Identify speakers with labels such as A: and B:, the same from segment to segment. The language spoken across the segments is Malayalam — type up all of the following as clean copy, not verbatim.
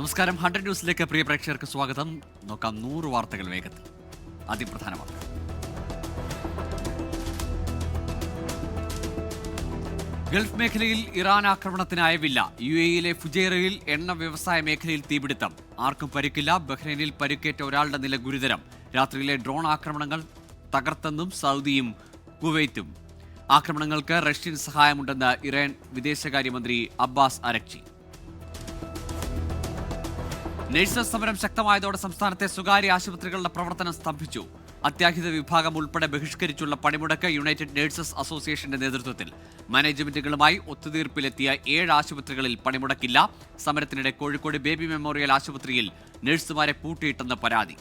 A: നമസ്കാരം. 100 ന്യൂസിലേക്ക് പ്രിയ പ്രേക്ഷകർക്ക് സ്വാഗതം. നോക്കാം 100 വാർത്തകൾ വേഗത്തിൽ. ആദ്യം പ്രധാന വാർത്ത. ഗൾഫ് മേഖലയിൽ ഇറാൻ ആക്രമണത്തിനായവില്ല. UAE-യിലെ ഫുജൈറയിൽ എണ്ണ വ്യവസായ മേഖലയിൽ തീപിടുത്തം. ആർക്കും പരിക്കില്ല. ബഹ്റൈനിൽ പരിക്കേറ്റ ഒരാളുടെ നില ഗുരുതരം. രാത്രിയിലെ ഡ്രോൺ ആക്രമണങ്ങൾ തകർത്തെന്നും സൗദിയും കുവൈറ്റും. ആക്രമണങ്ങൾക്ക് റഷ്യൻ സഹായമുണ്ടെന്ന് ഇറാൻ വിദേശകാര്യമന്ത്രി അബ്ബാസ് അരക്ചി. നഴ്സസ് സമരം ശക്തമായതോടെ സംസ്ഥാനത്തെ സ്വകാര്യ ആശുപത്രികളുടെ പ്രവർത്തനം സ്തംഭിച്ചു. അത്യാഹിത വിഭാഗം ഉൾപ്പെടെ ബഹിഷ്കരിച്ചുള്ള പണിമുടക്ക് യുണൈറ്റഡ് നഴ്സസ് അസോസിയേഷന്റെ നേതൃത്വത്തിൽ. മാനേജ്മെന്റുകളുമായി ഒത്തുതീർപ്പിലെത്തിയ 7 ആശുപത്രികളിൽ പണിമുടക്കില്ല. സമരത്തിനിടെ കോഴിക്കോട് ബേബി മെമ്മോറിയൽ ആശുപത്രിയിൽ നഴ്സുമാരെ പൂട്ടിയിട്ടെന്ന് പരാതി.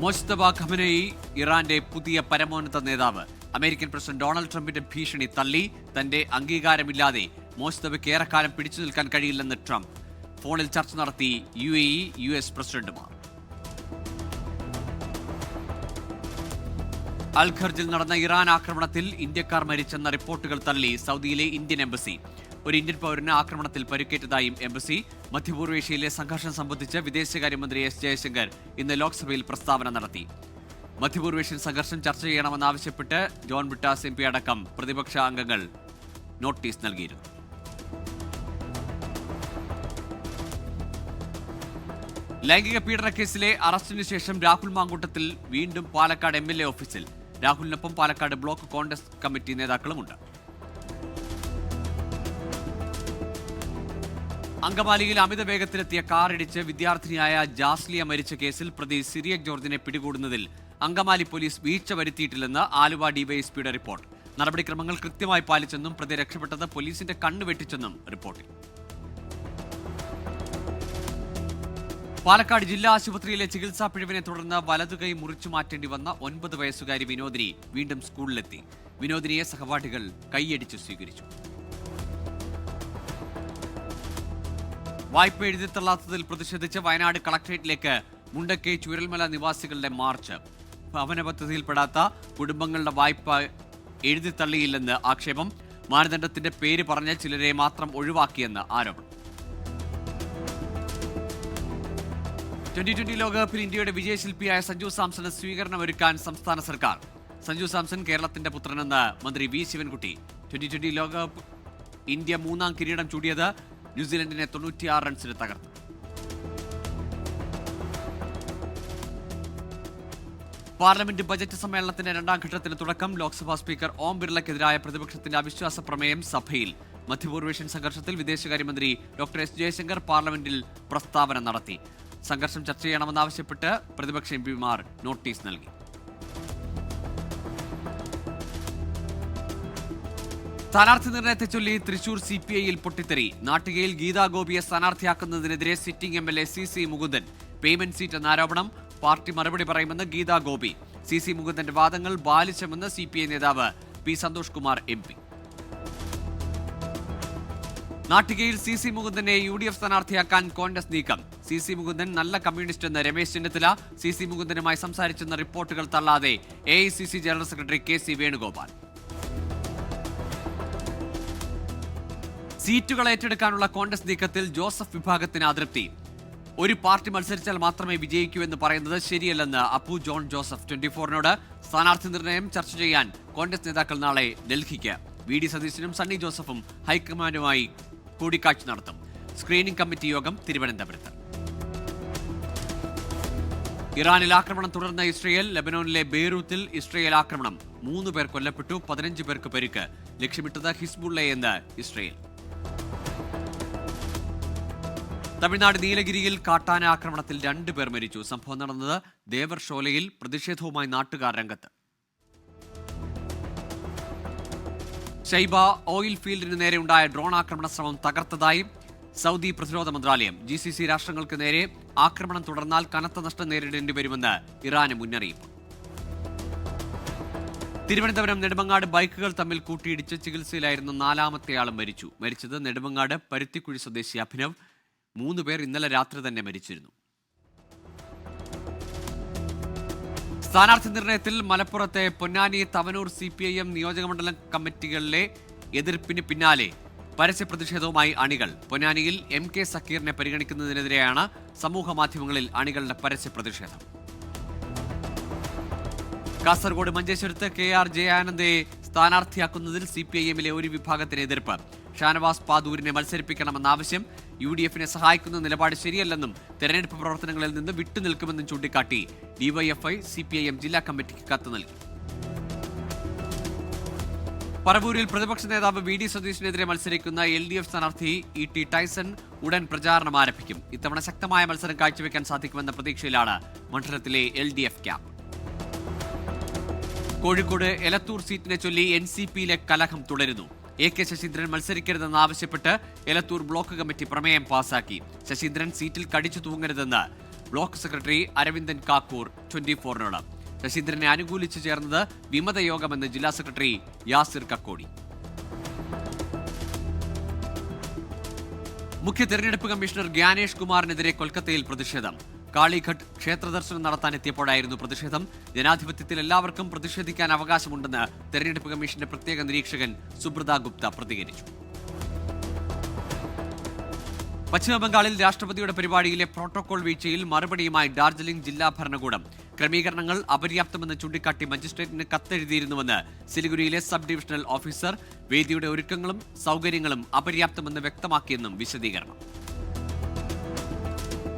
A: മോജ്തബ ഖമനേയി ഇറാന്റെ പുതിയ പരമോന്നത നേതാവ്. അമേരിക്കൻ പ്രസിഡന്റ് ഡൊണാൾഡ് ട്രംപിന്റെ ഭീഷണി തള്ളി. തന്റെ അംഗീകാരമില്ലാതെ മോജ്തബയ്ക്ക് ഏറെക്കാലം പിടിച്ചു നിൽക്കാൻ കഴിയില്ലെന്ന് ട്രംപ്. ഫോണിൽ ചർച്ച നടത്തി UAE, US പ്രസിഡന്റുമാർ. അൽഖർജിൽ നടന്ന ഇറാൻ ആക്രമണത്തിൽ ഇന്ത്യക്കാർ മരിച്ചെന്ന റിപ്പോർട്ടുകൾ തള്ളി സൗദിയിലെ ഇന്ത്യൻ എംബസി. ഒരു ഇന്ത്യൻ പൗരന് ആക്രമണത്തിൽ പരിക്കേറ്റതായും എംബസി. മധ്യപൂർവേഷ്യയിലെ സംഘർഷം സംബന്ധിച്ച് വിദേശകാര്യമന്ത്രി S. ജയശങ്കർ ഇന്ന് ലോക്സഭയിൽ പ്രസ്താവന നടത്തി. മധ്യപൂർവേഷ്യൻ സംഘർഷം ചർച്ച ചെയ്യണമെന്നാവശ്യപ്പെട്ട് ജോൺ ബ്രിട്ടാസ് MP അടക്കം പ്രതിപക്ഷ അംഗങ്ങൾ നോട്ടീസ് നൽകിയിരുന്നു. ലൈംഗിക പീഡന കേസിലെ അറസ്റ്റിന് ശേഷം രാഹുൽ മാങ്കൂട്ടത്തിൽ വീണ്ടും പാലക്കാട് MLA ഓഫീസിൽ. രാഹുലിനൊപ്പം പാലക്കാട് ബ്ലോക്ക് കോൺഗ്രസ് കമ്മിറ്റി നേതാക്കളുമുണ്ട്. അങ്കമാലിയിൽ അമിത വേഗത്തിലെത്തിയ കാറിടിച്ച് വിദ്യാർത്ഥിനിയായ ജാസ്ലിയ മരിച്ച കേസിൽ പ്രതി സിറിയക് ജോർജിനെ പിടികൂടുന്നതിൽ അങ്കമാലി പോലീസ് വീഴ്ച വരുത്തിയിട്ടില്ലെന്ന് ആലുവ ഡിവൈഎസ്പിയുടെ റിപ്പോർട്ട്. നടപടിക്രമങ്ങൾ കൃത്യമായി പാലിച്ചെന്നും പ്രതി രക്ഷപ്പെട്ടത് പോലീസിന്റെ കണ്ണ് വെട്ടിച്ചെന്നും റിപ്പോർട്ടിൽ. പാലക്കാട് ജില്ലാ ആശുപത്രിയിലെ ചികിത്സാ പിഴവിനെ തുടർന്ന് വലതുകൈ മുറിച്ചു മാറ്റേണ്ടി വന്ന 9 വയസ്സുകാരി വിനോദിനി വീണ്ടും സ്കൂളിലെത്തി. വിനോദിനിയെ സഹപാഠികൾ കൈയടിച്ചു സ്വീകരിച്ചു. വായ്പ എഴുതിത്തള്ളാത്തതിൽ പ്രതിഷേധിച്ച് വയനാട് കളക്ടറേറ്റിലേക്ക് മുണ്ടക്കൈ ചൂരൽമല നിവാസികളുടെ മാർച്ച്. ഭവന പദ്ധതിയിൽപ്പെടാത്ത കുടുംബങ്ങളുടെ വായ്പ എഴുതിത്തള്ളിയില്ലെന്ന് ആക്ഷേപം. മാനദണ്ഡത്തിന്റെ പേര് പറഞ്ഞ് ചിലരെ മാത്രം ഒഴിവാക്കിയെന്ന് ആരോപണം. T20 ലോകകപ്പിൽ ഇന്ത്യയുടെ വിജയശില്പിയായ സഞ്ജു സാംസണ് സ്വീകരണമൊരുക്കാൻ സംസ്ഥാന സർക്കാർ. സഞ്ജു സാംസൺ കേരളത്തിന്റെ പുത്രനെന്ന് മന്ത്രി V. ശിവൻകുട്ടി. T20 ലോകകപ്പ് ഇന്ത്യ 3ാം കിരീടം ചൂടിയത് ന്യൂസിലൻഡിനെ 96 റൺസിന് തകർത്തു. പാർലമെന്റ് ബജറ്റ് സമ്മേളനത്തിന്റെ 2ാം ഘട്ടത്തിന് തുടക്കം. ലോക്സഭാ സ്പീക്കർ ഓം ബിർളയ്ക്കെതിരായ പ്രതിപക്ഷത്തിന്റെ അവിശ്വാസ പ്രമേയം സഭയിൽ. മധ്യപൂർവേഷ്യൻ സംഘർഷത്തിൽ വിദേശകാര്യമന്ത്രി ഡോക്ടർ S. ജയശങ്കർ പാർലമെന്റിൽ പ്രസ്താവന നടത്തി. സംഘർഷം ചർച്ച ചെയ്യണമെന്നാവശ്യപ്പെട്ട് പ്രതിപക്ഷ MPമാർ നോട്ടീസ് നൽകി. സ്ഥാനാർത്ഥി നിർണയത്തെ ചൊല്ലി തൃശൂർ CPI-യിൽ പൊട്ടിത്തെറി. നാട്ടികയിൽ ഗീതാ ഗോപിയെ സ്ഥാനാർത്ഥിയാക്കുന്നതിനെതിരെ sitting MLA CC Mukundan. Payment seat എന്ന ആരോപണം. പാർട്ടി മറുപടി പറയുമെന്ന് ഗീതാ ഗോപി. CC മുകുന്ദന്റെ വാദങ്ങൾ ബാലിശമെന്ന് CPI നേതാവ് P. Santhosh Kumar MP. നാട്ടികയിൽ CC മുകുന്ദനെ UDF സ്ഥാനാർത്ഥിയാക്കാൻ Congress നീക്കം. CC മുകുന്ദൻ നല്ല കമ്മ്യൂണിസ്റ്റ് എന്ന് രമേശ് ചെന്നിത്തല. CC മുകുന്ദനുമായി സംസാരിച്ചെന്ന റിപ്പോർട്ടുകൾ തള്ളാതെ AICC general secretary KC Venugopal. സീറ്റുകൾ ഏറ്റെടുക്കാനുള്ള കോൺഗ്രസ് നീക്കത്തിൽ ജോസഫ് വിഭാഗത്തിന് അതൃപ്തി. ഒരു പാർട്ടി മത്സരിച്ചാൽ മാത്രമേ വിജയിക്കൂ എന്ന് പറയുന്നത് ശരിയല്ലെന്ന് അപ്പു ജോൺ ജോസഫ് 24-നോട്. സ്ഥാനാർത്ഥി നിർണയം ചർച്ച ചെയ്യാൻ കോൺഗ്രസ് നേതാക്കൾ നാളെ ഡൽഹിക്ക്. VD സതീശനും സണ്ണി ജോസഫും ഹൈക്കമാൻഡുമായി കൂടിക്കാഴ്ച നടത്തും. സ്ക്രീനിംഗ് കമ്മിറ്റി യോഗം തിരുവനന്തപുരത്ത്. ഇറാനിൽ ആക്രമണം തുടർന്ന ഇസ്രയേൽ. ലെബനോനിലെ ബെയ്റൂത്തിൽ ഇസ്രയേൽ ആക്രമണം. 3 പേർ കൊല്ലപ്പെട്ടു, 15 പേർക്ക് പരിക്ക്. ലക്ഷ്യമിട്ടത് ഹിസ്ബുള്ളയെന്ന് ഇസ്രയേൽ. തമിഴ്നാട് നീലഗിരിയിൽ കാട്ടാന ആക്രമണത്തിൽ 2 പേർ മരിച്ചു. സംഭവം നടന്നത് ദേവർ ഷോലയിൽ. പ്രതിഷേധവുമായി നാട്ടുകാർ രംഗത്ത്. ഷൈബ ഓയിൽ ഫീൽഡിന് നേരെ ഉണ്ടായ ഡ്രോൺ ആക്രമണ ശ്രമം തകർത്തതായി സൗദി പ്രതിരോധ മന്ത്രാലയം. GCC രാഷ്ട്രങ്ങൾക്ക് നേരെ ആക്രമണം തുടർന്നാൽ കനത്ത നഷ്ടം നേരിടേണ്ടി വരുമെന്ന് ഇറാന് മുന്നറിയിപ്പ്. തിരുവനന്തപുരം നെടുമങ്ങാട് ബൈക്കുകൾ തമ്മിൽ കൂട്ടിയിടിച്ച് ചികിത്സയിലായിരുന്ന 4ാമത്തെയാളും മരിച്ചു. മരിച്ചത് നെടുമങ്ങാട് പരുത്തിക്കുഴി സ്വദേശി അഭിനവ്. 3 പേർ ഇന്നലെ രാത്രി തന്നെ മരിച്ചിരുന്നു. സ്ഥാനാർത്ഥി നിർണയത്തിൽ മലപ്പുറത്തെ പൊന്നാനി, തവനൂർ CPIM നിയോജകമണ്ഡലം കമ്മിറ്റികളിലെ എതിർപ്പിന് പിന്നാലെ പരസ്യ പ്രതിഷേധവുമായി അണികൾ. പൊന്നാനിയിൽ MK സക്കീറിനെ പരിഗണിക്കുന്നതിനെതിരെയാണ് സമൂഹ മാധ്യമങ്ങളിൽ അണികളുടെ പരസ്യ പ്രതിഷേധം. കാസർഗോഡ് മഞ്ചേശ്വരത്ത് KR ജയാനന്ദയെ സ്ഥാനാർത്ഥിയാക്കുന്നതിൽ CPIM-ലെ ഒരു വിഭാഗത്തിന് എതിർപ്പ്. ഷാനവാസ് പാദൂരിനെ മത്സരിപ്പിക്കണമെന്ന ആവശ്യം UDF-നെ സഹായിക്കുന്ന നിലപാട് ശരിയല്ലെന്നും തെരഞ്ഞെടുപ്പ് പ്രവർത്തനങ്ങളിൽ നിന്ന് വിട്ടുനിൽക്കുമെന്നും ചൂണ്ടിക്കാട്ടി DYFI CPIM ജില്ലാ കമ്മിറ്റിക്ക് കത്ത് നൽകി. പറവൂരിൽ പ്രതിപക്ഷ നേതാവ് VD സതീശനെതിരെ മത്സരിക്കുന്ന LDF സ്ഥാനാർത്ഥി ET ടൈസൺ ഉടൻ പ്രചാരണം ആരംഭിക്കും. ഇത്തവണ ശക്തമായ മത്സരം കാഴ്ചവെക്കാൻ സാധിക്കുമെന്ന പ്രതീക്ഷയിലാണ് മണ്ഡലത്തിലെ LDF ക്യാമ്പ്. കോഴിക്കോട് എലത്തൂർ സീറ്റിനെ ചൊല്ലി NCP-യിലെ കലഹം തുടരുന്നു. AK ശശീന്ദ്രൻ മത്സരിക്കരുതെന്നാവശ്യപ്പെട്ട് എലത്തൂർ ബ്ലോക്ക് കമ്മിറ്റി പ്രമേയം പാസാക്കി. ശശീന്ദ്രൻ സീറ്റിൽ കടിച്ചു തൂങ്ങരുതെന്ന് ബ്ലോക്ക് സെക്രട്ടറി അരവിന്ദൻ കാക്കൂർ 24-നോട്. ശശീന്ദ്രനെ അനുകൂലിച്ചു ചേർന്നത് വിമതയോഗമെന്ന് ജില്ലാ സെക്രട്ടറി യാസിർ കക്കോടി. മുഖ്യ തെരഞ്ഞെടുപ്പ് കമ്മീഷണർ ഗ്യാനേഷ് കുമാറിനെതിരെ കൊൽക്കത്തയിൽ പ്രതിഷേധം. കാളിഘട്ട് ക്ഷേത്ര ദർശനം നടത്താനെത്തിയപ്പോഴായിരുന്നു പ്രതിഷേധം. ജനാധിപത്യത്തിൽ എല്ലാവർക്കും പ്രതിഷേധിക്കാൻ അവകാശമുണ്ടെന്ന് തെരഞ്ഞെടുപ്പ് കമ്മീഷന്റെ പ്രത്യേക നിരീക്ഷകൻ സുബ്രത ഗുപ്ത പ്രതികരിച്ചു. പശ്ചിമബംഗാളിൽ രാഷ്ട്രപതിയുടെ പരിപാടിയിലെ പ്രോട്ടോകോൾ വീഴ്ചയിൽ മറുപടിയുമായി ഡാർജിലിംഗ് ജില്ലാ ഭരണകൂടം. ക്രമീകരണങ്ങൾ അപര്യാപ്തമെന്ന് ചൂണ്ടിക്കാട്ടി മജിസ്ട്രേറ്റിന് കത്തെഴുതിയിരുന്നുവെന്ന് സിലിഗുരിയിലെ സബ് ഡിവിഷണൽ ഓഫീസർ. വേദിയുടെ ഒരുക്കങ്ങളും സൗകര്യങ്ങളും അപര്യാപ്തമെന്ന് വ്യക്തമാക്കിയെന്നും വിശദീകരണം.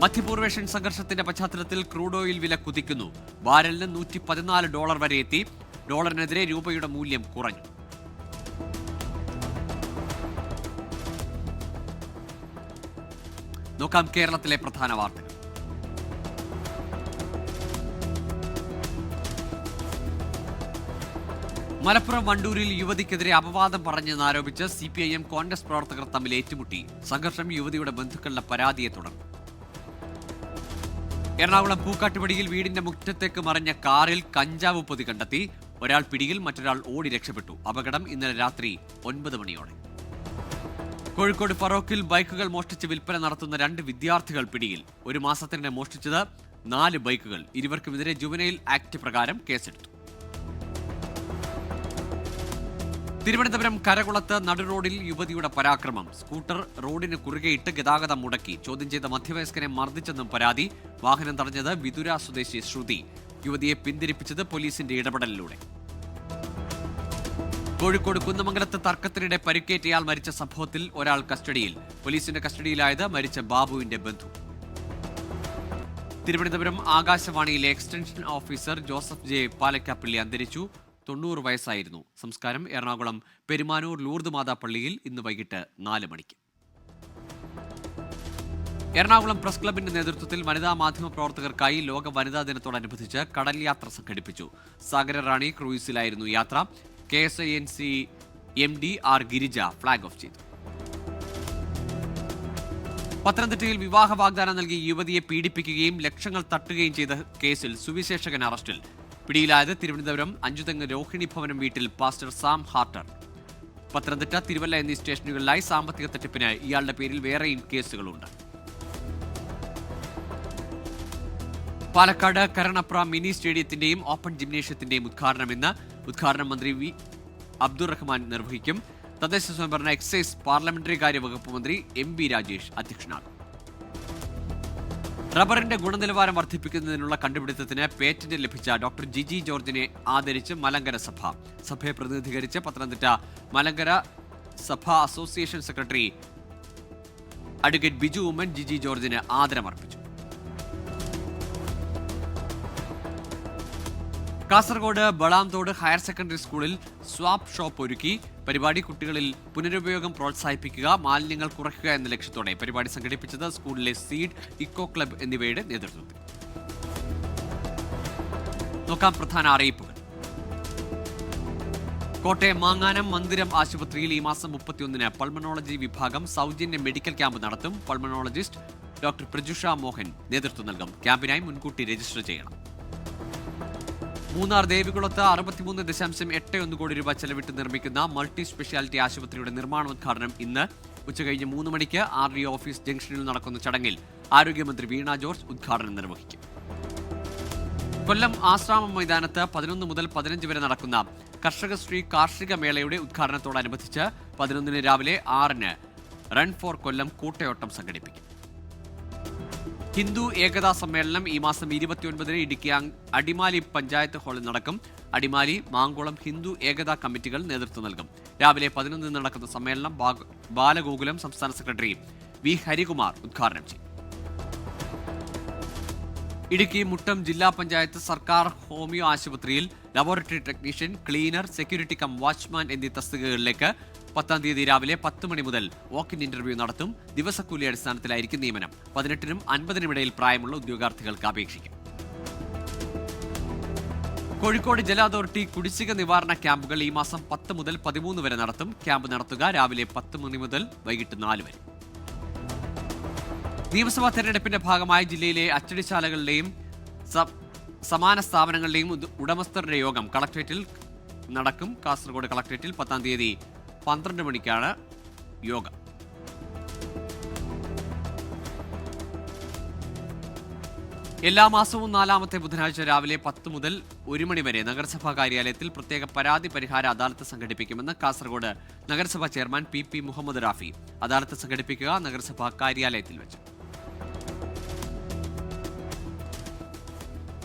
A: മധ്യപൂർവേഷ്യൻ സംഘർഷത്തിന്റെ പശ്ചാത്തലത്തിൽ ക്രൂഡ് ഓയിൽ വില കുതിക്കുന്നു. ബാരലിന് $114 വരെ എത്തി. ഡോളറിനെതിരെ രൂപയുടെ മൂല്യം കുറഞ്ഞു. നോക്കാം കേരളത്തിലെ പ്രധാന വാർത്തകൾ. മലപ്പുറം വണ്ടൂരിൽ യുവതിക്കെതിരെ അപവാദം പറഞ്ഞെന്നാരോപിച്ച് CPIM കോൺഗ്രസ് പ്രവർത്തകർ തമ്മിൽ ഏറ്റുമുട്ടി. സംഘർഷം യുവതിയുടെ ബന്ധുക്കളുടെ പരാതിയെ തുടർന്നു. എറണാകുളം പൂക്കാട്ടുപടിയിൽ വീടിന്റെ മുറ്റത്തേക്ക് മറിഞ്ഞ കാറിൽ കഞ്ചാവ് പൊതി കണ്ടെത്തി. ഒരാൾ പിടിയിൽ, മറ്റൊരാൾ ഓടി രക്ഷപ്പെട്ടു. അപകടം ഇന്നലെ രാത്രി 9 മണിയോടെ. കോഴിക്കോട് ഫറോക്കിൽ ബൈക്കുകൾ മോഷ്ടിച്ച് വിൽപ്പന നടത്തുന്ന 2 വിദ്യാർത്ഥികൾ പിടിയിൽ. ഒരു മാസത്തിനിടെ മോഷ്ടിച്ചത് 4 ബൈക്കുകൾ. ഇരുവർക്കുമെതിരെ ജുവനൈൽ ആക്ട് പ്രകാരം കേസെടുത്തു. തിരുവനന്തപുരം കരകുളത്ത് നടുറോഡിൽ യുവതിയുടെ പരാക്രമം. സ്കൂട്ടർ റോഡിന് കുറുകെയിട്ട് ഗതാഗതം മുടക്കി. ചോദ്യം ചെയ്ത മധ്യവയസ്കനെ മർദ്ദിച്ചെന്നും പരാതി. വാഹനം തടഞ്ഞത് വിതുര സ്വദേശി ശ്രുതി. യുവതിയെ പിന്തിരിപ്പിച്ചത് പോലീസിന്റെ ഇടപെടലിലൂടെ. കോഴിക്കോട് കുന്നമംഗലത്ത് തർക്കത്തിനിടെ പരിക്കേറ്റയാൾ മരിച്ച സംഭവത്തിൽ ഒരാൾ കസ്റ്റഡിയിൽ. പോലീസിന്റെ കസ്റ്റഡിയിലായത് മരിച്ച ബാബുവിന്റെ ബന്ധു. തിരുവനന്തപുരം ആകാശവാണിയിലെ extension officer Joseph J Palakkappally അന്തരിച്ചു. 90 വയസ്സായിരുന്നു. സംസ്കാരം എറണാകുളം പെരുമാനൂർ ലൂർദ് മാതാ പള്ളിയിൽ ഇന്ന് വൈകിട്ട് 4 മണിക്ക്. എറണാകുളം പ്രസ് ക്ലബിന്റെ നേതൃത്വത്തിൽ വനിതാ മാധ്യമ പ്രവർത്തകർക്കായി ലോക വനിതാ ദിനത്തോടനുബന്ധിച്ച് കടൽ യാത്ര സംഘടിപ്പിച്ചു. സാഗര റാണി ക്രൂയിസിലായിരുന്നു യാത്ര. KSINC MD R Girija flag off ചെയ്തു. പത്തനംതിട്ടയിൽ വിവാഹ വാഗ്ദാനം നൽകി യുവതിയെ പീഡിപ്പിക്കുകയും ലക്ഷങ്ങൾ തട്ടുകയും ചെയ്ത കേസിൽ സുവിശേഷകൻ അറസ്റ്റിൽ. പിടിയിലായത് തിരുവനന്തപുരം അഞ്ചുതെങ്ങ് രോഹിണി ഭവനം വീട്ടിൽ pastor Sam Harter. Pathanamthitta, Thiruvalla എന്നീ സ്റ്റേഷനുകളിലായി സാമ്പത്തിക തട്ടിപ്പിന് ഇയാളുടെ പേരിൽ വേറെയും കേസുകളുണ്ട്. പാലക്കാട് കരണപ്ര മിനി സ്റ്റേഡിയത്തിന്റെയും ഓപ്പൺ ജിംനേഷ്യത്തിന്റെയും ഉദ്ഘാടനം ഇന്ന്. ഉദ്ഘാടനം മന്ത്രി V അബ്ദുറഹ്മാൻ നിർവഹിക്കും. തദ്ദേശ സ്വയംഭരണ എക്സൈസ് പാർലമെന്ററി കാര്യ വകുപ്പ് മന്ത്രി MB രാജേഷ് അധ്യക്ഷനാകും. റബ്ബറിന്റെ ഗുണനിലവാരം വർദ്ധിപ്പിക്കുന്നതിനുള്ള കണ്ടുപിടുത്തത്തിന് പേറ്റന്റ് ലഭിച്ച ഡോക്ടർ ജിജി ജോർജിനെ ആദരിച്ച് മലങ്കര സഭ. സഭയെ പ്രതിനിധീകരിച്ച് പത്തനംതിട്ട മലങ്കര സഭ association secretary advocate Biju Oommen Jiji ജോർജിന് ആദരമർപ്പിച്ചു. കാസർഗോഡ് ബളാംതോട് ഹയർ സെക്കൻഡറി സ്കൂളിൽ സ്വാപ്പ് ഷോപ്പ് ഒരുക്കി. പരിപാടി കുട്ടികളിൽ പുനരുപയോഗം പ്രോത്സാഹിപ്പിക്കുക, മാലിന്യങ്ങൾ കുറയ്ക്കുക എന്ന ലക്ഷ്യത്തോടെ. പരിപാടി സംഘടിപ്പിച്ചത് സ്കൂളിലെ സീഡ്, ഇക്കോ ക്ലബ് എന്നിവയുടെ നേതൃത്വത്തിൽ. നോക്കാം പ്രധാന അറിയിപ്പുകൾ. കോട്ടയം മാങ്ങാനം മന്ദിരം ആശുപത്രിയിൽ ഈ മാസം 31-ന് പൾമണോളജി വിഭാഗം സൗജന്യ മെഡിക്കൽ ക്യാമ്പ് നടത്തും. പൾമണോളജിസ്റ്റ് ഡോക്ടർ പ്രജുഷ മോഹൻ നേതൃത്വം നൽകും. ക്യാമ്പിനായി മുൻകൂട്ടി രജിസ്റ്റർ ചെയ്യണം. മൂന്നാർ ദേവികുളത്ത് 63.81 കോടി രൂപ ചെലവിട്ട് നിർമ്മിക്കുന്ന മൾട്ടി സ്പെഷ്യാലിറ്റി ആശുപത്രിയുടെ നിർമ്മാണോദ്ഘാടനം ഇന്ന് ഉച്ചകഴിഞ്ഞ് 3 മണിക്ക് RDO ഓഫീസ് ജംഗ്ഷനിൽ നടക്കുന്ന ചടങ്ങിൽ ആരോഗ്യമന്ത്രി വീണ ജോർജ് ഉദ്ഘാടനം നിർവഹിക്കും. കൊല്ലം ആശ്രാമം മൈതാനത്ത് 11 മുതൽ 15 വരെ നടക്കുന്ന കർഷകശ്രീ കാർഷിക മേളയുടെ ഉദ്ഘാടനത്തോടനുബന്ധിച്ച് 11 രാവിലെ 6 റൺ ഫോർ കൊല്ലം കൂട്ടയോട്ടം സംഘടിപ്പിക്കും. ഹിന്ദു ഏകതാ സമ്മേളനം ഈ മാസം 29 ഇടുക്കി അടിമാലി പഞ്ചായത്ത് ഹാളിൽ നടക്കും. അടിമാലി, മാങ്കുളം ഹിന്ദു ഏകതാ കമ്മിറ്റികൾ നേതൃത്വം നൽകും. രാവിലെ 11 നടക്കുന്ന സമ്മേളനം ബാലഗോകുലം സംസ്ഥാന സെക്രട്ടറി വി ഹരികുമാർ ഉദ്ഘാടനം ചെയ്യും. ഇടുക്കി മുട്ടം ജില്ലാ പഞ്ചായത്ത് സർക്കാർ ഹോമിയോ ആശുപത്രിയിൽ laboratory technician, cleaner, security come watchman എന്നീ തസ്തികകളിലേക്ക് 10 തീയതി രാവിലെ 10 മണി മുതൽ വാക്ക് ഇൻ ഇന്റർവ്യൂ നടത്തും. ദിവസക്കൂലി അടിസ്ഥാനത്തിലായിരിക്കും നിയമനം. 18-നും 50-നും ഇടയിൽ പ്രായമുള്ള ഉദ്യോഗാർത്ഥികൾക്ക് അപേക്ഷിക്കാം. കോഴിക്കോട് ജല അതോറിറ്റി കുടിശ്ശിക നിവാരണ ക്യാമ്പുകൾ ഈ മാസം 10 മുതൽ 13 വരെ നടത്തും. ക്യാമ്പ് നടത്തുക രാവിലെ 10 മണി മുതൽ വൈകിട്ട് 4 വരെ. നിയമസഭാ തെരഞ്ഞെടുപ്പിന്റെ ഭാഗമായി ജില്ലയിലെ അച്ചടിശാലകളുടെയും സമാന സ്ഥാപനങ്ങളുടെയും ഉടമസ്ഥരുടെ യോഗം കളക്ടറേറ്റിൽ നടക്കും. കാസർഗോഡ് കളക്ടറേറ്റിൽ 10 തീയതി 12 മണിക്കാണ് യോഗം. എല്ലാ മാസവും 4-ാമത്തെ ബുധനാഴ്ച രാവിലെ 10 മുതൽ 1 മണി വരെ നഗരസഭാ കാര്യാലയത്തിൽ പ്രത്യേക പരാതി പരിഹാര അദാലത്ത് സംഘടിപ്പിക്കുമെന്ന് കാസർഗോഡ് നഗരസഭാ ചെയർമാൻ പി മുഹമ്മദ് റാഫി. അദാലത്ത് സംഘടിപ്പിക്കുക നഗരസഭാ കാര്യാലയത്തിൽ വെച്ച്.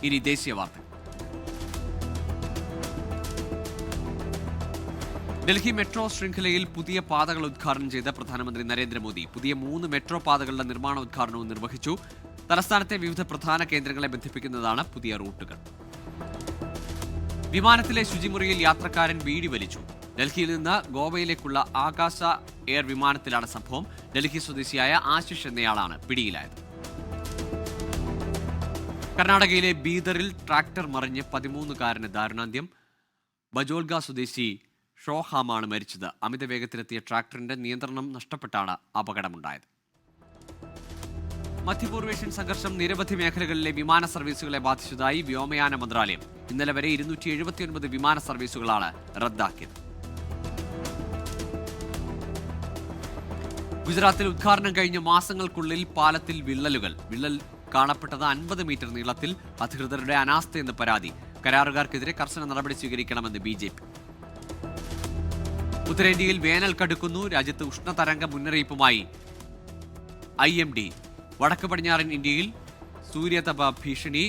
A: ഇനി ദേശീയ വാർത്തകൾ. ഡൽഹി മെട്രോ ശൃംഖലയിൽ പുതിയ പാതകൾ ഉദ്ഘാടനം ചെയ്ത പ്രധാനമന്ത്രി നരേന്ദ്രമോദി പുതിയ 3 മെട്രോ പാതകളുടെ നിർമ്മാണ ഉദ്ഘാടനവും നിർവഹിച്ചു. തലസ്ഥാനത്തെ വിവിധ പ്രധാന കേന്ദ്രങ്ങളെ ബന്ധിപ്പിക്കുന്നതാണ് പുതിയ റൂട്ടുകൾ. വിമാനത്തിലെ ശുചിമുറിയിൽ യാത്രക്കാരൻ ബീഡി വലിച്ചു. ഡൽഹിയിൽ നിന്ന് ഗോവയിലേക്കുള്ള ആകാശ എയർ വിമാനത്തിലാണ് സംഭവം. ഡൽഹി സ്വദേശിയായ ആശിഷ് എന്നയാളാണ് പിടിയിലായത്. കർണാടകയിലെ ബീദറിൽ ട്രാക്ടർ മറിഞ്ഞ് 13-കാരന് ദാരുണാന്ത്യം. ബജോൽഗ സ്വദേശി ഷോഹാമാണ് മരിച്ചത്. അമിത വേഗത്തിലെത്തിയ ട്രാക്ടറിന്റെ നിയന്ത്രണം നഷ്ടപ്പെട്ടാണ് അപകടമുണ്ടായത്. മധ്യപൂർവേഷ്യൻ സംഘർഷം നിരവധി മേഖലകളിലെ വിമാന സർവീസുകളെ ബാധിച്ചതായി വ്യോമയാന മന്ത്രാലയം. ഇന്നലെ വരെ 279 വിമാന സർവീസുകളാണ് റദ്ദാക്കിയത്. ഗുജറാത്തിൽ ഉദ്ഘാടനം കഴിഞ്ഞ മാസങ്ങൾക്കുള്ളിൽ പാലത്തിൽ വിള്ളൽ കാണപ്പെട്ടത് 50 മീറ്റർ നീളത്തിൽ. അധികൃതരുടെ അനാസ്ഥയെന്ന് പരാതി. കരാറുകാർക്കെതിരെ കർശന നടപടി സ്വീകരിക്കണമെന്ന് BJP. ഉത്തരേന്ത്യയിൽ വേനൽ കടുക്കുന്നു. രാജ്യത്ത് ഉഷ്ണതരംഗ മുന്നറിയിപ്പുമായി IMD. വടക്ക് പടിഞ്ഞാറൻ ഇന്ത്യയിൽ സൂര്യതപ ഭീഷണി.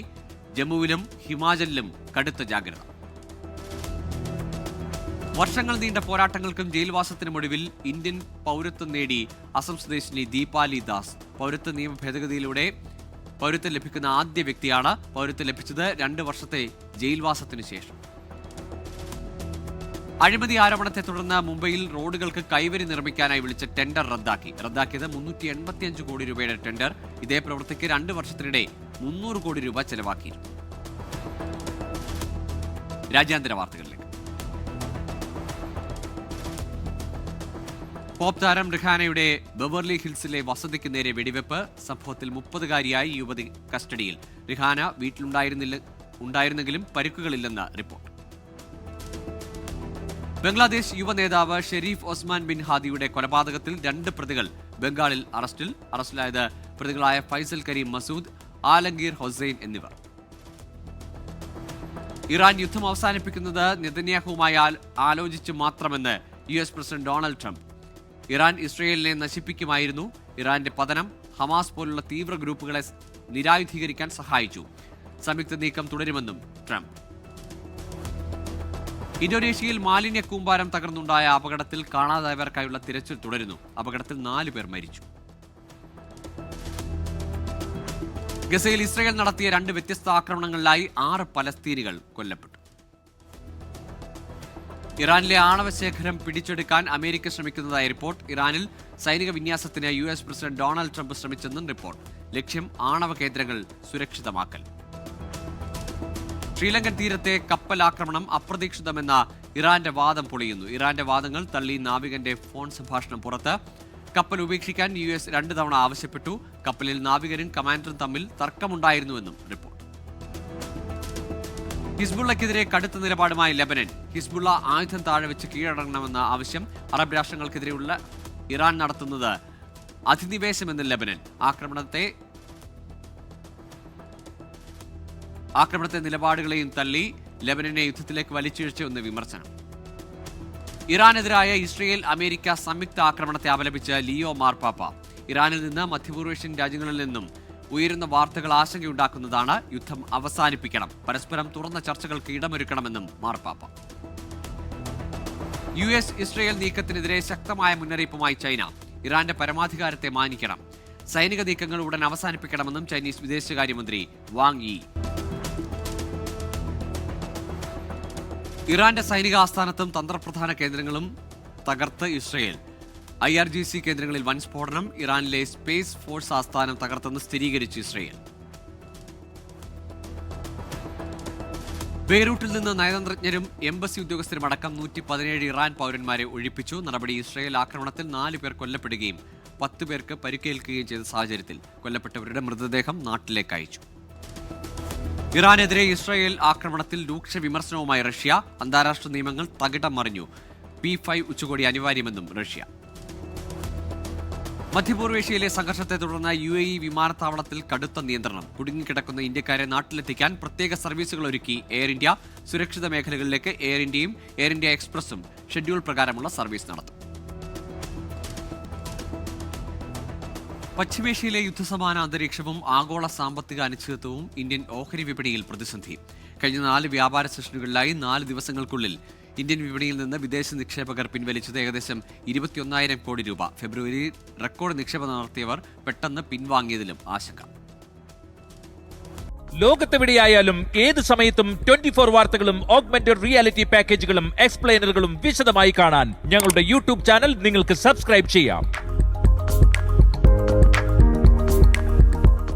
A: ജമ്മുവിലും ഹിമാചലിലും കടുത്ത ജാഗ്രത. വർഷങ്ങൾ നീണ്ട പോരാട്ടങ്ങൾക്കും ജയിൽവാസത്തിനുമൊടുവിൽ ഇന്ത്യൻ പൗരത്വം നേടി അസം സ്വദേശിനി ദീപാലി ദാസ്. പൗരത്വ നിയമ ഭേദഗതിയിലൂടെ പൗരത്വം ലഭിക്കുന്ന ആദ്യ വ്യക്തിയാണ്. പൗരത്വം ലഭിച്ചത് 2 വർഷത്തെ ജയിൽവാസത്തിനു ശേഷം. അഴിമതി ആരോപണത്തെ തുടർന്ന് മുംബൈയിൽ റോഡുകൾക്ക് കൈവരി നിർമ്മിക്കാനായി വിളിച്ച ടെൻഡർ റദ്ദാക്കിയത് 385 കോടി രൂപയുടെ ടെൻഡർ. ഇതേ പ്രവൃത്തിക്ക് 2 വർഷത്തിനിടെ 300 കോടി രൂപ ചെലവാക്കിയിരുന്നു. രാജ്യാന്തര വാർത്തകളിലേക്ക്. പോപ്പ് താരം റിഹാനയുടെ ബെവർലി ഹിൽസിലെ വസതിക്ക് നേരെ വെടിവെപ്പ്. സംഭവത്തിൽ 30-കാരിയായ യുവതി കസ്റ്റഡിയിൽ. റിഹാന വീട്ടിലുണ്ടായിരുന്നെങ്കിലും പരിക്കുകളില്ലെന്ന് റിപ്പോർട്ട്. ബംഗ്ലാദേശ് യുവ നേതാവ് ഷെരീഫ് ഒസ്മാൻ ബിൻ ഹാദിയുടെ കൊലപാതകത്തിൽ 2 പ്രതികൾ ബംഗാളിൽ അറസ്റ്റിലായത് പ്രതികളായ ഫൈസൽ കരീം മസൂദ്, ആലംഗീർ ഹൊസൈൻ എന്നിവർ. ഇറാൻ യുദ്ധം അവസാനിപ്പിക്കുന്നത് നെതന്യാഹുവുമായി ആലോചിച്ച് മാത്രമെന്ന് US president Donald Trump. Iran ഇസ്രയേലിനെ നശിപ്പിക്കുമായിരുന്നു. ഇറാന്റെ പതനം ഹമാസ് പോലുള്ള തീവ്ര ഗ്രൂപ്പുകളെ നിരായുധീകരിക്കാൻ സഹായിച്ചു. സംയുക്ത നീക്കം തുടരുമെന്നും ട്രംപ്. ഇന്തോനേഷ്യയിൽ മാലിന്യ കൂമ്പാരം തകർന്നുണ്ടായ അപകടത്തിൽ കാണാതായവർക്കായുള്ള തിരച്ചിൽ തുടരുന്നു. അപകടത്തിൽ 4 പേർ മരിച്ചു. ഗസയിൽ ഇസ്രയേൽ നടത്തിയ 2 വ്യത്യസ്ത ആക്രമണങ്ങളിലായി 6 പലസ്തീനികൾ കൊല്ലപ്പെട്ടു. ഇറാനിലെ ആണവശേഖരം പിടിച്ചെടുക്കാൻ അമേരിക്ക ശ്രമിക്കുന്നതായി റിപ്പോർട്ട്. ഇറാനിൽ സൈനിക വിന്യാസത്തിന് US പ്രസിഡന്റ് ഡൊണാൾഡ് ട്രംപ് ശ്രമിച്ചെന്നും റിപ്പോർട്ട്. ലക്ഷ്യം ആണവ കേന്ദ്രങ്ങൾ സുരക്ഷിതമാക്കൽ. ശ്രീലങ്കൻ തീരത്തെ കപ്പലാക്രമണം അപ്രതീക്ഷിതമെന്ന ഇറാന്റെ വാദം പൊളിയുന്നു. ഇറാന്റെ വാദങ്ങൾ തള്ളി നാവികന്റെ ഫോൺ സംഭാഷണം പുറത്ത്. കപ്പൽ ഉപേക്ഷിക്കാൻ US 2 തവണ ആവശ്യപ്പെട്ടു. കപ്പലിൽ നാവികരും കമാൻഡറും തമ്മിൽ തർക്കമുണ്ടായിരുന്നുവെന്നും റിപ്പോർട്ട്. ഹിസ്ബുള്ളക്കെതിരെ കടുത്ത നിലപാടുമായി ലെബനൻ. ഹിസ്ബുള്ള ആയുധം താഴെ വെച്ച് കീഴടങ്ങണമെന്ന ആവശ്യം. അറബ് രാഷ്ട്രങ്ങൾക്കെതിരെയുള്ള ഇറാൻ നടത്തുന്നത് അധിനിവേശമെന്ന് ലെബനൻ. ആക്രമണത്തെ നിലപാടുകളെയും തള്ളി ലെബനനെ യുദ്ധത്തിലേക്ക് വലിച്ചിഴച്ചുവെന്ന് വിമർശനം. ഇറാനെതിരായ ഇസ്രയേൽ അമേരിക്ക സംയുക്ത ആക്രമണത്തെ അപലപിച്ച് ലിയോ മാർപ്പാപ്പ. ഇറാനിൽ നിന്ന് മധ്യപൂർവേഷ്യൻ രാജ്യങ്ങളിൽ നിന്നും ഉയരുന്ന വാർത്തകൾ ആശങ്കയുണ്ടാക്കുന്നതാണ്. യുദ്ധം അവസാനിപ്പിക്കണം, പരസ്പരം തുറന്ന ചർച്ചകൾക്ക് ഇടമൊരുക്കണമെന്നും മാർപ്പാപ്പ. US ഇസ്രയേൽ നീക്കത്തിനെതിരെ ശക്തമായ മുന്നറിയിപ്പുമായി ചൈന. ഇറാന്റെ പരമാധികാരത്തെ മാനിക്കണം, സൈനിക നീക്കങ്ങൾ ഉടൻ അവസാനിപ്പിക്കണമെന്നും ചൈനീസ് വിദേശകാര്യമന്ത്രി വാങ് യി. ഇറാന്റെ സൈനിക ആസ്ഥാനത്തും തന്ത്രപ്രധാന കേന്ദ്രങ്ങളും തകർത്ത് ഇസ്രയേൽ. IRGC കേന്ദ്രങ്ങളിൽ വൻ സ്ഫോടനം. ഇറാനിലെ സ്പേസ് ഫോഴ്സ് ആസ്ഥാനം തകർത്തെന്ന് സ്ഥിരീകരിച്ച് ഇസ്രയേൽ. ബെയ്റൂട്ടിൽ നിന്ന് നയതന്ത്രജ്ഞരും എംബസി ഉദ്യോഗസ്ഥരും അടക്കം 117 ഇറാൻ പൗരന്മാരെ ഒഴിപ്പിച്ചു. നടപടി ഇസ്രയേൽ ആക്രമണത്തിൽ 4 പേർ കൊല്ലപ്പെടുകയും 10 പേർക്ക് പരിക്കേൽക്കുകയും ചെയ്ത സാഹചര്യത്തിൽ കൊല്ലപ്പെട്ടവരുടെ മൃതദേഹം നാട്ടിലേക്ക് അയച്ചു. ഇറാനെതിരെ ഇസ്രയേൽ ആക്രമണത്തിൽ രൂക്ഷ വിമർശനവുമായി റഷ്യ. അന്താരാഷ്ട്ര നിയമങ്ങൾ തകിടം മറിഞ്ഞു, P5 ഉച്ചകോടി അനിവാര്യമെന്നും റഷ്യ. മധ്യപൂർവേഷ്യയിലെ സംഘർഷത്തെ തുടർന്ന് UAE വിമാനത്താവളത്തിൽ കടുത്ത നിയന്ത്രണം. കുടുങ്ങിക്കിടക്കുന്ന ഇന്ത്യക്കാരെ നാട്ടിലെത്തിക്കാൻ പ്രത്യേക സർവീസുകൾ ഒരുക്കി എയർ ഇന്ത്യ. സുരക്ഷിത മേഖലകളിലേക്ക് എയർ ഇന്ത്യയും എയർ ഇന്ത്യ എക്സ്പ്രസും ഷെഡ്യൂൾ പ്രകാരമുള്ള സർവീസ് നടത്തും. പശ്ചിമേഷ്യയിലെ യുദ്ധസമാന അന്തരീക്ഷവും ആഗോള സാമ്പത്തിക അനിശ്ചിതത്വവും ഇന്ത്യൻ ഓഹരി വിപണിയിൽ പ്രതിസന്ധി. കഴിഞ്ഞ 4 വ്യാപാര സെഷനുകളിലായി 4 ദിവസങ്ങൾക്കുള്ളിൽ ഇന്ത്യൻ വിപണിയിൽ നിന്ന് വിദേശ നിക്ഷേപകർ പിൻവലിച്ചത് ഏകദേശം 21,000 കോടി രൂപ. ഫെബ്രുവരിയിൽ റെക്കോർഡ് നിക്ഷേപം നടത്തിയവർ പെട്ടെന്ന് പിൻവാങ്ങിയതിലും ആശങ്ക.
B: ലോകത്തെവിടെയായാലും ഏത് സമയത്തും 24 വാർത്തകളും ഓഗ്മെന്റഡ് റിയാലിറ്റി പാക്കേജുകളും എക്സ്പ്ലെയിനറുകളും വിശദമായി കാണാൻ ഞങ്ങളുടെ യൂട്യൂബ് ചാനൽ നിങ്ങൾക്ക് സബ്സ്ക്രൈബ് ചെയ്യാം.